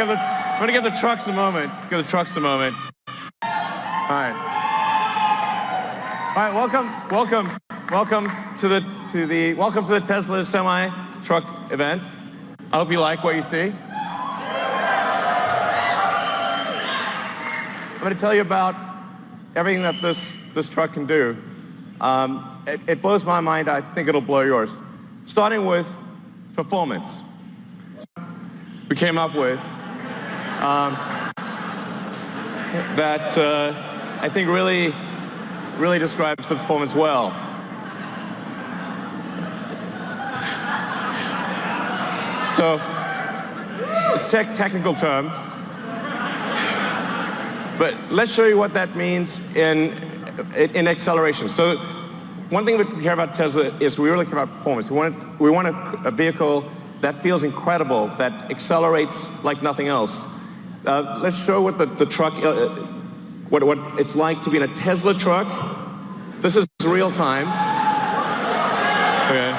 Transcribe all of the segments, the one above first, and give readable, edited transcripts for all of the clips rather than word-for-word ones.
gonna give the trucks a moment. Give the trucks a moment. All right. All right. Welcome to the Tesla semi truck event. I hope you like what you see. I'm going to tell you about everything that this truck can do. It blows my mind. I think it'll blow yours. Starting with performance. We came up with that I think really describes the performance well. So it's a technical term, but let's show you what that means in acceleration. So one thing we care about Tesla is we really care about performance. We want a vehicle that feels incredible, that accelerates like nothing else. Let's show what the truck, what it's like to be in a Tesla truck. This is real time. Okay.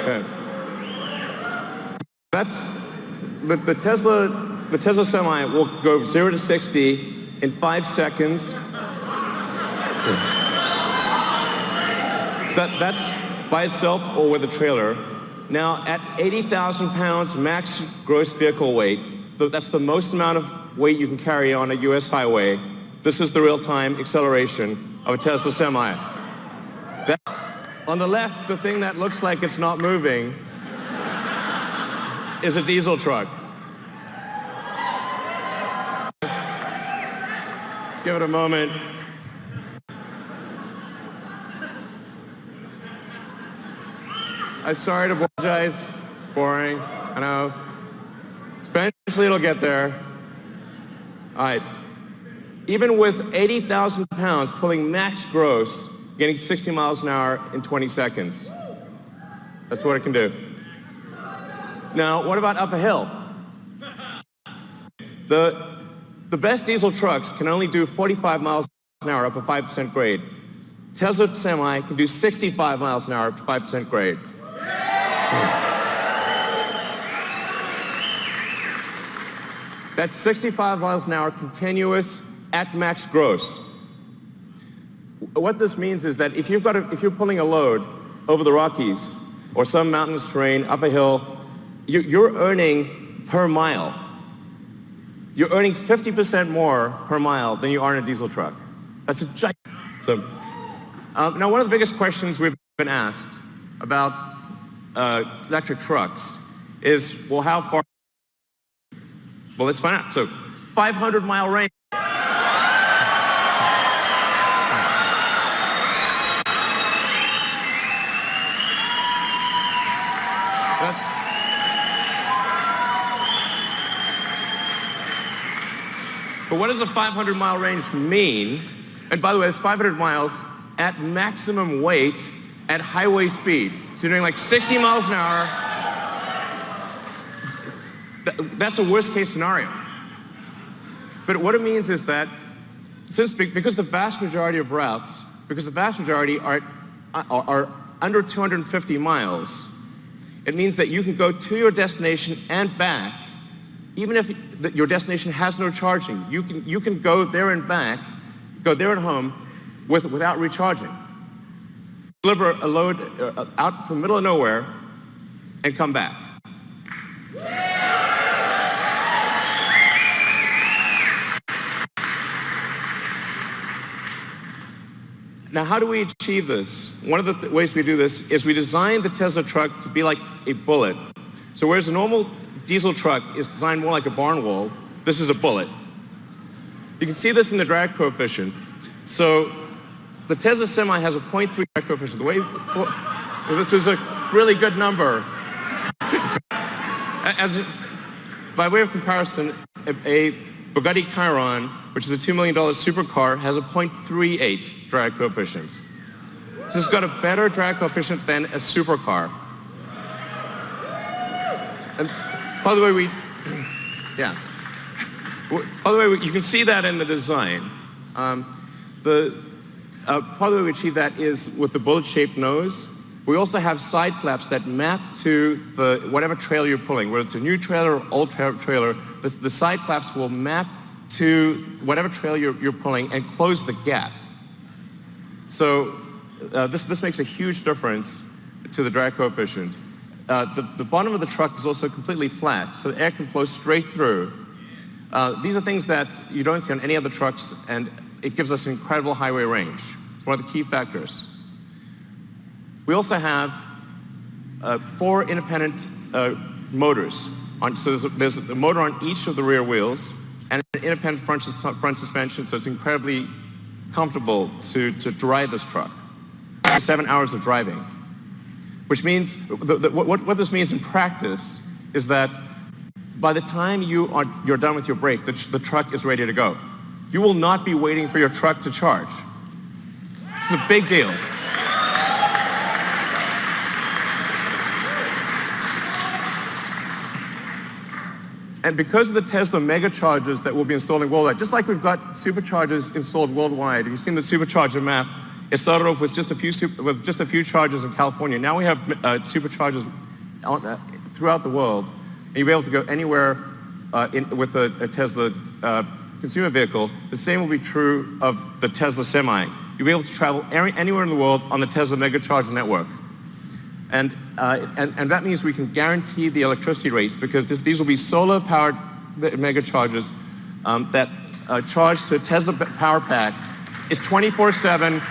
Okay. That's the Tesla Semi will go 0 to 60 in 5 seconds. So that's by itself or with a trailer. Now, at 80,000 pounds max gross vehicle weight, that's the most amount of weight you can carry on a US highway. This is the real-time acceleration of a Tesla Semi. On the left, the thing that looks like it's not moving is a diesel truck. Give it a moment. I'm sorry to apologize. It's boring. I know. Eventually it'll get there. All right. Even with 80,000 pounds pulling max gross, getting 60 miles an hour in 20 seconds. That's what it can do. Now, what about up a hill? The best diesel trucks can only do 45 miles an hour up a 5% grade. Tesla Semi can do 65 miles an hour up a 5% grade. That's 65 miles an hour continuous at max gross. What this means is that if you're pulling a load over the Rockies or some mountainous terrain up a hill, you're earning per mile. You're earning 50% more per mile than you are in a diesel truck. That's a giant. So, now, one of the biggest questions we've been asked about electric trucks is, well, how far? Well, let's find out. So, 500-mile range. But what does a 500-mile range mean? And by the way, it's 500 miles at maximum weight at highway speed. So you're doing like 60 miles an hour. That's a worst case scenario. But what it means is that because the vast majority of routes, because the vast majority are under 250 miles, it means that you can go to your destination and back. Even if your destination has no charging, you can go there and back, go there and home without recharging. Deliver a load out to the middle of nowhere and come back. Now, how do we achieve this? One of the ways we do this is we design the Tesla truck to be like a bullet. So whereas a normal diesel truck is designed more like a barn wall, this is a bullet. You can see this in the drag coefficient. So the Tesla Semi has a 0.3 drag coefficient. This is a really good number. By way of comparison, a Bugatti Chiron, which is a $2 million supercar, has a 0.38 drag coefficient. This has got a better drag coefficient than a supercar. And by the way, you can see that in the design. Part of the way we achieve that is with the bullet-shaped nose. We also have side flaps that map to the whatever trailer you're pulling, whether it's a new trailer or old trailer. The side flaps will map to whatever trailer you're pulling and close the gap. So this makes a huge difference to the drag coefficient. The bottom of the truck is also completely flat, so the air can flow straight through. These are things that you don't see on any other trucks, and it gives us incredible highway range. It's one of the key factors. We also have 4 independent motors. So there's a motor on each of the rear wheels and an independent front suspension, so it's incredibly comfortable to drive this truck. 7 hours of driving, which means, what this means in practice is that by the time you're done with your break, the truck is ready to go. You will not be waiting for your truck to charge. It's a big deal. And because of the Tesla megachargers that will be installed worldwide, just like we've got superchargers installed worldwide, you've seen the supercharger map. It started off with just a few chargers in California. Now we have superchargers throughout the world, and you'll be able to go anywhere with a Tesla consumer vehicle. The same will be true of the Tesla Semi. You'll be able to travel anywhere in the world on the Tesla megacharger network. And that means we can guarantee the electricity rates, because these will be solar-powered megachargers that charge to a Tesla power pack. It's 24/7,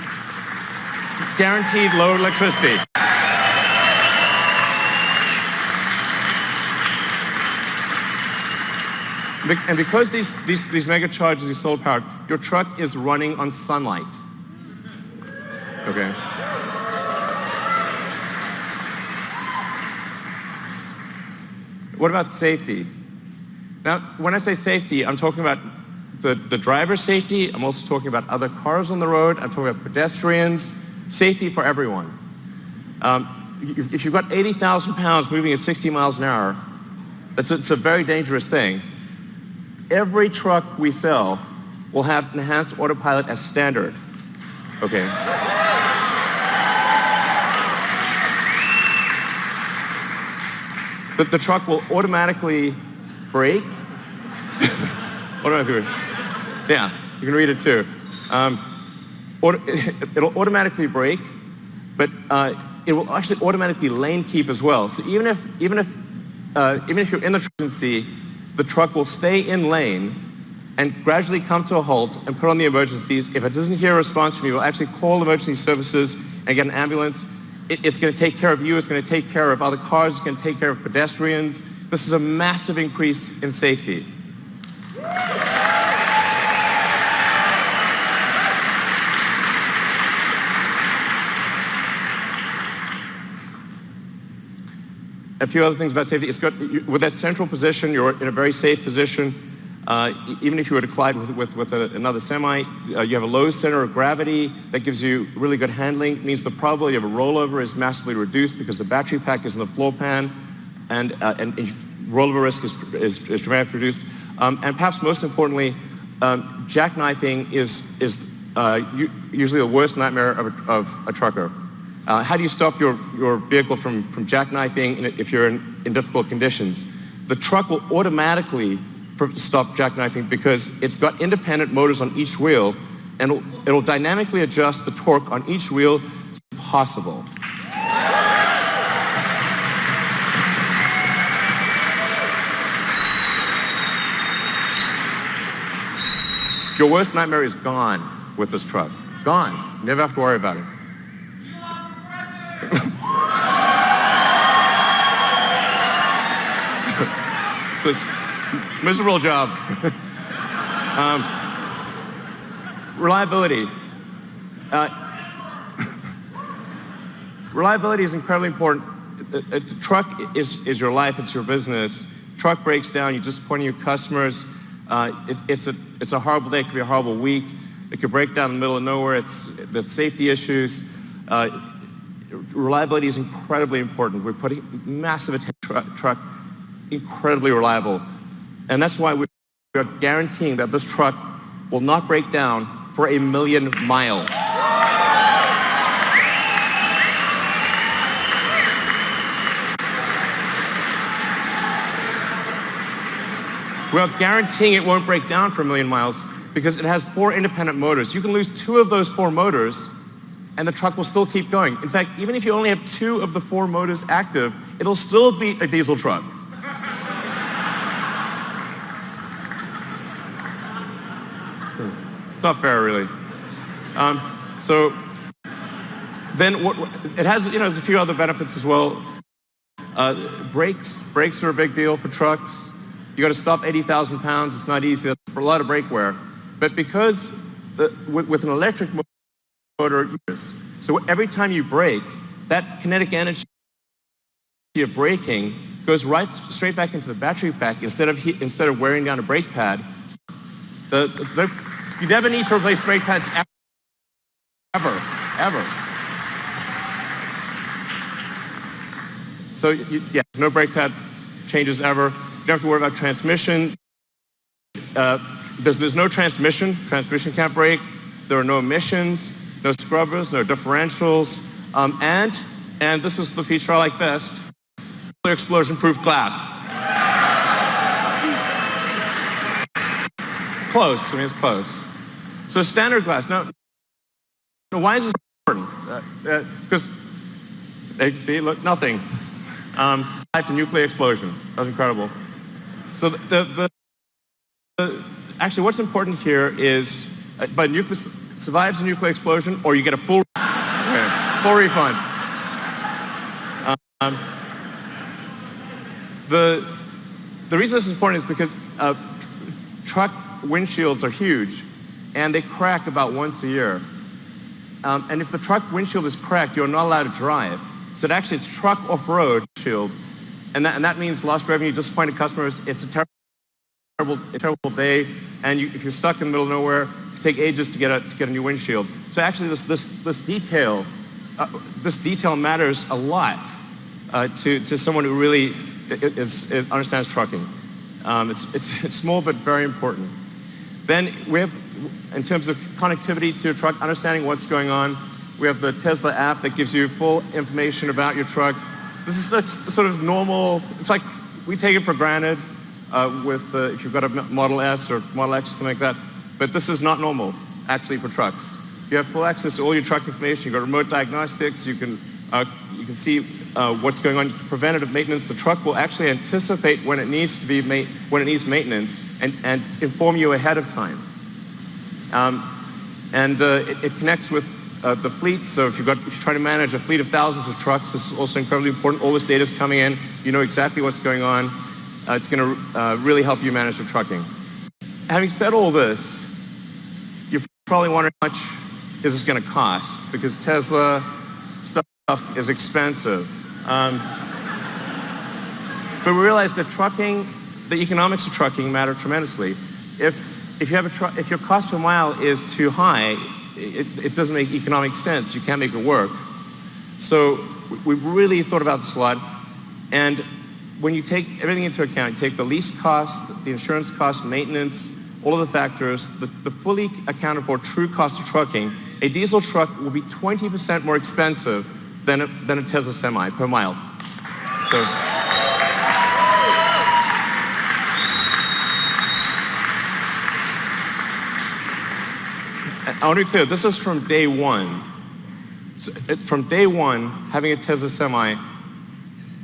guaranteed low electricity. And because these megachargers are solar-powered, your truck is running on sunlight. Okay. What about safety? Now, when I say safety, I'm talking about the driver's safety. I'm also talking about other cars on the road. I'm talking about pedestrians, safety for everyone. If you've got 80,000 pounds moving at 60 miles an hour, it's a very dangerous thing. Every truck we sell will have enhanced autopilot as standard. Okay. The truck will automatically brake. Yeah, you can read it too. It'll automatically brake, but it will actually automatically lane keep as well. So even if you're in the emergency, the truck will stay in lane and gradually come to a halt and put on the emergencies. If it doesn't hear a response from you, it will actually call emergency services and get an ambulance. It's going to take care of you. It's going to take care of other cars. It's going to take care of pedestrians. This is a massive increase in safety. A few other things about safety. With that central position, you're in a very safe position. Even if you were to collide with another semi, you have a low center of gravity that gives you really good handling. It means the probability of a rollover is massively reduced because the battery pack is in the floor pan, and rollover risk is dramatically reduced. And perhaps most importantly, jackknifing is usually the worst nightmare of a trucker. How do you stop your vehicle from jackknifing if you're in difficult conditions? The truck will automatically stop jackknifing because it's got independent motors on each wheel, and it'll dynamically adjust the torque on each wheel as possible. Your worst nightmare is gone with this truck. Gone. Never have to worry about it. So it's a miserable job. Reliability. Reliability is incredibly important. A truck is your life. It's your business. Truck breaks down. You disappoint your customers. It's a horrible day. It could be a horrible week. It could break down in the middle of nowhere. It's the safety issues. Reliability is incredibly important. We're putting massive attention to truck, incredibly reliable. And that's why we are guaranteeing that this truck will not break down for 1,000,000 miles. We're guaranteeing it won't break down for 1 million miles because it has 4 independent motors. You can lose 2 of those 4 motors and the truck will still keep going. In fact, even if you only have 2 of the 4 motors active, it'll still be a diesel truck. It's not fair, really. So then it has, there's a few other benefits as well. Brakes are a big deal for trucks. You got to stop 80,000 pounds. It's not easy. That's a lot of brake wear. But because with an electric motor, so every time you brake, that kinetic energy of braking goes straight back into the battery pack instead of wearing down a brake pad. You never need to replace brake pads ever. So yeah, no brake pad changes ever. You don't have to worry about transmission. There's no transmission. Transmission can't brake. There are no emissions, no scrubbers, no differentials, and this is the feature I like best: clear explosion-proof glass. Close. I mean, it's close. So standard glass. Now, why is this important? Because see, look, nothing. After nuclear explosion. That was incredible. So actually, what's important here is, survives a nuclear explosion, or you get a full refund. The reason this is important is because truck windshields are huge, and they crack about once a year. And if the truck windshield is cracked, you're not allowed to drive. So actually, it's truck off-road windshield, and that means lost revenue, disappointed customers. It's a terrible day, and if you're stuck in the middle of nowhere, it can take ages to get a new windshield. So actually, this detail matters a lot to someone who really understands trucking. It's small but very important. Then we have, in terms of connectivity to your truck, understanding what's going on, we have the Tesla app that gives you full information about your truck. This is sort of normal. It's like we take it for granted if you've got a Model S or Model X or something like that. But this is not normal, actually, for trucks. You have full access to all your truck information. You've got remote diagnostics. You can see what's going on. Preventative maintenance. The truck will actually anticipate when it needs maintenance and inform you ahead of time. It connects with the fleet. So if you're trying to manage a fleet of thousands of trucks, this is also incredibly important. All this data is coming in. You know exactly what's going on. It's going to really help you manage the trucking. Having said all this, you're probably wondering how much is this going to cost, because Tesla stuff is expensive. But we realize that the economics of trucking matter tremendously. If your cost per mile is too high, it doesn't make economic sense. You can't make it work. So we really thought about this a lot. And when you take everything into account, you take the lease cost, the insurance cost, maintenance, all of the factors, the fully accounted for true cost of trucking, a diesel truck will be 20% more expensive than a Tesla Semi per mile. So, I want to be clear, this is from day one. So, from day one, having a Tesla Semi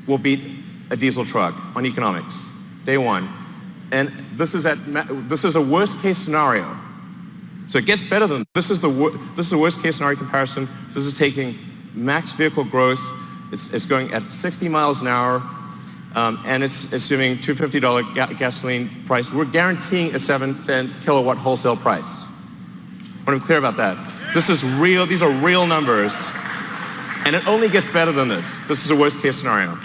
will beat a diesel truck on economics, day one. And this is a worst case scenario. So it gets better than this. Is the worst case scenario comparison. This is taking max vehicle gross. It's going at 60 miles an hour, and it's assuming $250 gasoline price. We're guaranteeing a 7-cent kilowatt wholesale price. I want to be clear about that. This is real. These are real numbers, and it only gets better than this. This is a worst case scenario.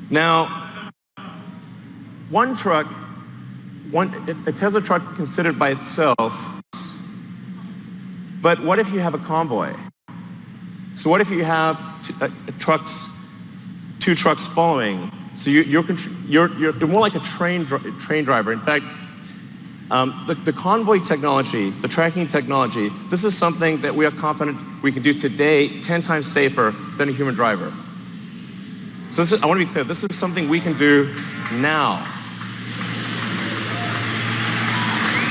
Now, a Tesla truck considered by itself, but what if you have a convoy? So what if you have two trucks following? So you're more like a train driver. In fact, the convoy technology, the tracking technology, this is something that we are confident we can do today 10 times safer than a human driver. So this is, I want to be clear, this is something we can do now.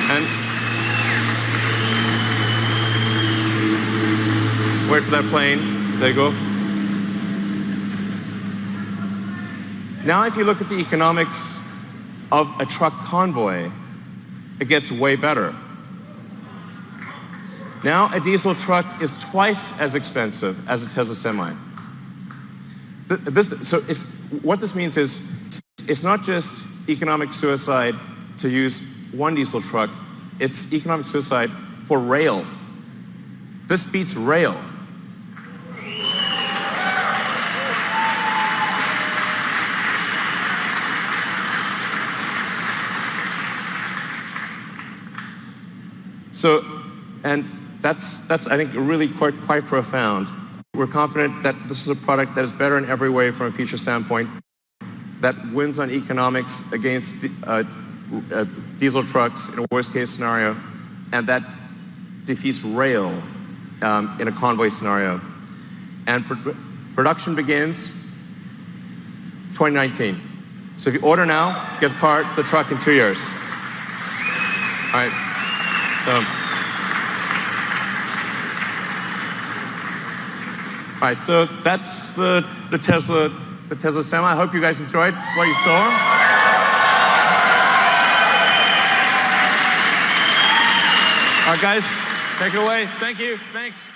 And wait for that plane. There you go. Now if you look at the economics of a truck convoy, it gets way better. Now a diesel truck is twice as expensive as a Tesla Semi. What this means is it's not just economic suicide to use one diesel truck, it's economic suicide for rail. This beats rail. And that's I think really quite profound. We're confident that this is a product that is better in every way from a feature standpoint, that wins on economics against diesel trucks in a worst case scenario, and that defeats rail in a convoy scenario. And production begins 2019. So if you order now, get the truck in 2 years. All right. All right, so that's the Tesla Semi. I hope you guys enjoyed what you saw. All right, guys, take it away. Thank you. Thanks.